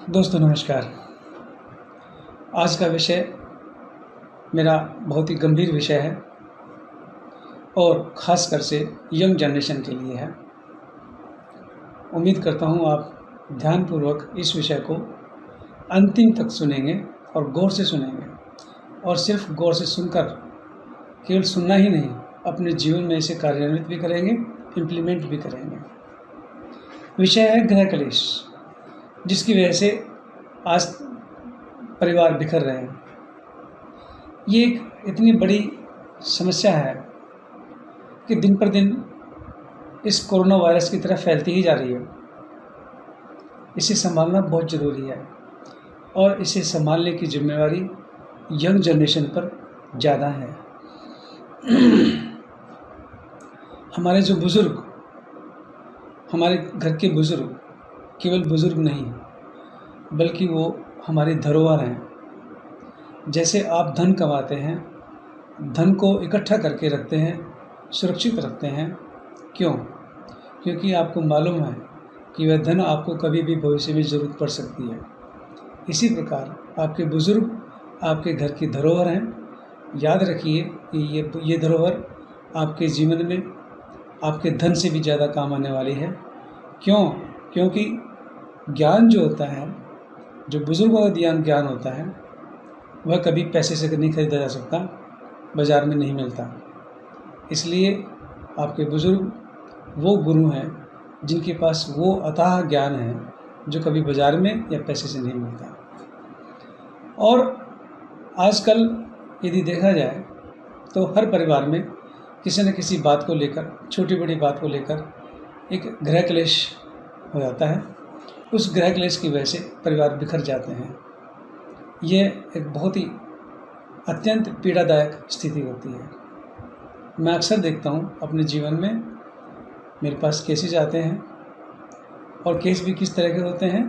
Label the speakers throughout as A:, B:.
A: दोस्तों नमस्कार। आज का विषय मेरा बहुत ही गंभीर विषय है और ख़ासकर से यंग जनरेशन के लिए है। उम्मीद करता हूँ आप ध्यानपूर्वक इस विषय को अंतिम तक सुनेंगे और गौर से सुनेंगे, और सिर्फ गौर से सुनकर केवल सुनना ही नहीं, अपने जीवन में इसे कार्यान्वित भी करेंगे, इम्प्लीमेंट भी करेंगे। विषय है गृह कलेश, जिसकी वजह से आज परिवार बिखर रहे हैं। ये एक इतनी बड़ी समस्या है कि दिन पर दिन इस कोरोना वायरस की तरह फैलती ही जा रही है। इसे संभालना बहुत ज़रूरी है और इसे संभालने की जिम्मेवारी यंग जनरेशन पर ज़्यादा है। हमारे जो बुज़ुर्ग, हमारे घर के बुज़ुर्ग केवल बुज़ुर्ग नहीं, बल्कि वो हमारी धरोहर हैं। जैसे आप धन कमाते हैं, धन को इकट्ठा करके रखते हैं, सुरक्षित रखते हैं। क्यों? क्योंकि आपको मालूम है कि वह धन आपको कभी भी भविष्य में ज़रूरत पड़ सकती है। इसी प्रकार आपके बुज़ुर्ग आपके घर की धरोहर हैं। याद रखिए कि ये धरोहर आपके जीवन में आपके धन से भी ज़्यादा काम आने वाली है। क्यों? क्योंकि ज्ञान जो होता है, जो बुज़ुर्गों का ज्ञान होता है, वह कभी पैसे से नहीं खरीदा जा सकता, बाज़ार में नहीं मिलता। इसलिए आपके बुज़ुर्ग वो गुरु हैं जिनके पास वो अथाह ज्ञान है जो कभी बाज़ार में या पैसे से नहीं मिलता। और आजकल यदि देखा जाए तो हर परिवार में किसी न किसी बात को लेकर, छोटी बड़ी बात को लेकर एक गृह क्लेश हो जाता है। उस गृह क्लेश की वजह से परिवार बिखर जाते हैं। ये एक बहुत ही अत्यंत पीड़ादायक स्थिति होती है। मैं अक्सर देखता हूँ अपने जीवन में, मेरे पास केसेस आते हैं, और केस भी किस तरह के होते हैं।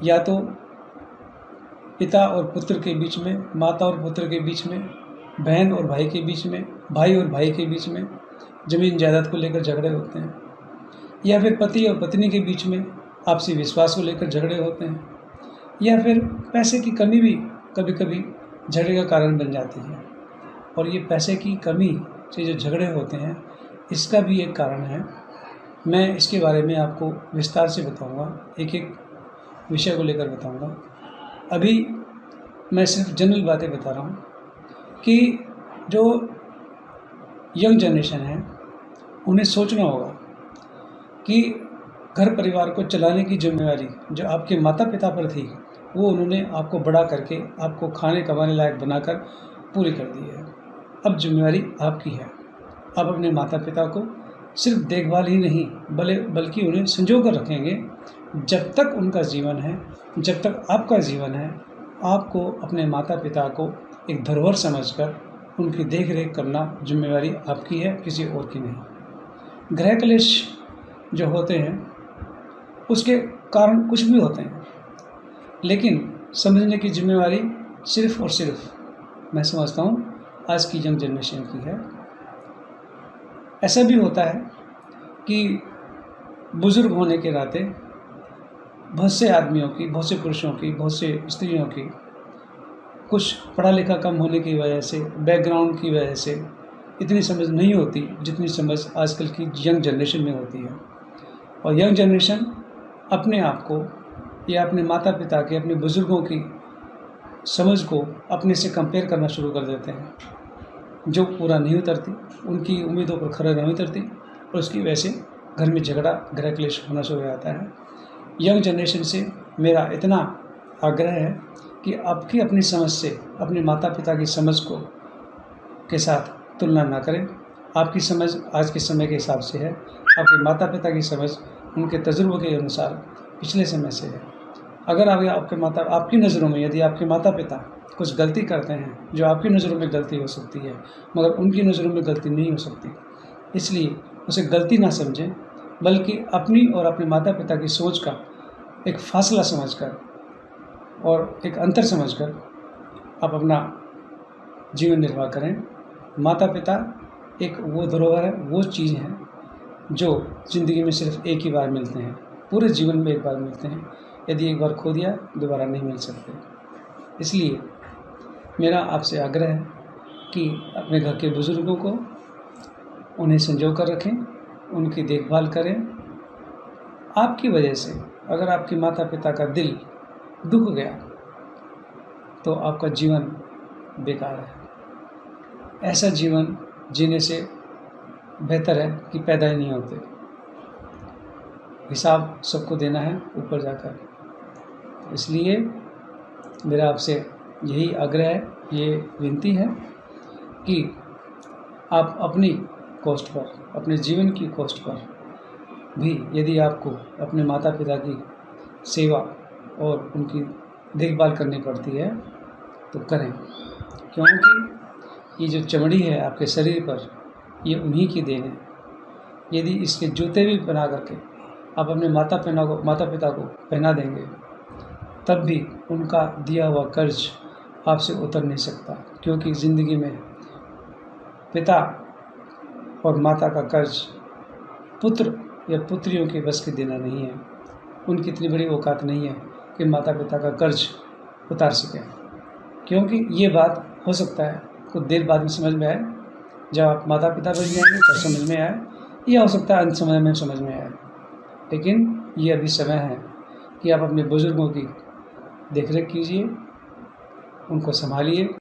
A: या तो पिता और पुत्र के बीच में, माता और पुत्र के बीच में, बहन और भाई के बीच में, भाई और भाई के बीच में ज़मीन जायदाद को लेकर झगड़े होते हैं। या फिर पति और पत्नी के बीच में आपसी विश्वास को लेकर झगड़े होते हैं। या फिर पैसे की कमी भी कभी कभी झगड़े का कारण बन जाती है। और ये पैसे की कमी से जो झगड़े होते हैं, इसका भी एक कारण है। मैं इसके बारे में आपको विस्तार से बताऊंगा, एक एक विषय को लेकर बताऊंगा। अभी मैं सिर्फ जनरल बातें बता रहा हूँ कि जो यंग जनरेशन है, उन्हें सोचना होगा कि घर परिवार को चलाने की जिम्मेवारी जो आपके माता पिता पर थी, वो उन्होंने आपको बड़ा करके, आपको खाने कमाने लायक बनाकर पूरी कर दी है। अब जिम्मेवारी आपकी है। आप अपने माता पिता को सिर्फ देखभाल ही नहीं, बल्कि उन्हें संजो कर रखेंगे। जब तक उनका जीवन है, जब तक आपका जीवन है, आपको अपने माता पिता को एक धरोहर समझकर उनकी देख रेख करना जिम्मेवारी आपकी है, किसी और की नहीं। गृह क्लेश जो होते हैं उसके कारण कुछ भी होते हैं, लेकिन समझने की जिम्मेवारी सिर्फ और सिर्फ मैं समझता हूँ आज की यंग जनरेशन की है। ऐसा भी होता है कि बुज़ुर्ग होने के नाते बहुत से आदमियों की, बहुत से पुरुषों की, बहुत से स्त्रियों की कुछ पढ़ा लिखा कम होने की वजह से, बैकग्राउंड की वजह से इतनी समझ नहीं होती जितनी समझ आजकल की यंग जनरेशन में होती है। और यंग जनरेशन अपने आप को या अपने माता पिता के, अपने बुज़ुर्गों की समझ को अपने से कंपेयर करना शुरू कर देते हैं, जो पूरा नहीं उतरती, उनकी उम्मीदों पर खरा नहीं उतरती, और उसकी वजह से घर में झगड़ा, गृह क्लेश होना शुरू हो जाता है। यंग जनरेशन से मेरा इतना आग्रह है कि आपकी अपनी समझ से अपने माता पिता की समझ को के साथ तुलना ना करें। आपकी समझ आज के समय के हिसाब से है, आपके माता पिता की समझ उनके तजुर्बे के अनुसार पिछले समय से है। अगर आपकी नज़रों में यदि आपके माता पिता कुछ गलती करते हैं, जो आपकी नज़रों में गलती हो सकती है मगर उनकी नज़रों में गलती नहीं हो सकती, इसलिए उसे गलती ना समझें, बल्कि अपनी और अपने माता पिता की सोच का एक फासला समझकर और एक अंतर समझकर आप अपना जीवन निर्वाह करें। माता पिता एक वो धरोहर है, वो चीज़ है जो ज़िंदगी में सिर्फ एक ही बार मिलते हैं, पूरे जीवन में एक बार मिलते हैं। यदि एक बार खो दिया दोबारा नहीं मिल सकते। इसलिए मेरा आपसे आग्रह है कि अपने घर के बुज़ुर्गों को उन्हें संजो कर रखें, उनकी देखभाल करें। आपकी वजह से अगर आपके माता पिता का दिल दुख गया तो आपका जीवन बेकार है। ऐसा जीवन जीने से बेहतर है कि पैदा ही नहीं होते। हिसाब सबको देना है ऊपर जाकर। इसलिए मेरा आपसे यही आग्रह है, ये विनती है कि आप अपनी कॉस्ट पर, अपने जीवन की कॉस्ट पर भी यदि आपको अपने माता पिता की सेवा और उनकी देखभाल करनी पड़ती है तो करें, क्योंकि ये जो चमड़ी है आपके शरीर पर, ये उन्हीं की देन है। यदि इसके जूते भी बना करके आप अपने माता पिता को पहना देंगे तब भी उनका दिया हुआ कर्ज आपसे उतर नहीं सकता, क्योंकि ज़िंदगी में पिता और माता का कर्ज पुत्र या पुत्रियों के बस की देना नहीं है। उनकी इतनी बड़ी औकात नहीं है कि माता पिता का कर्ज उतार सकें, क्योंकि ये बात हो सकता है कुछ देर बाद में समझ में आए, जब आप माता पिता बन जाएंगे तब समझ में आए, या हो सकता है अंत समय में समझ में आए। लेकिन ये अभी समय है कि आप अपने बुज़ुर्गों की देखरेख कीजिए, उनको संभालिए।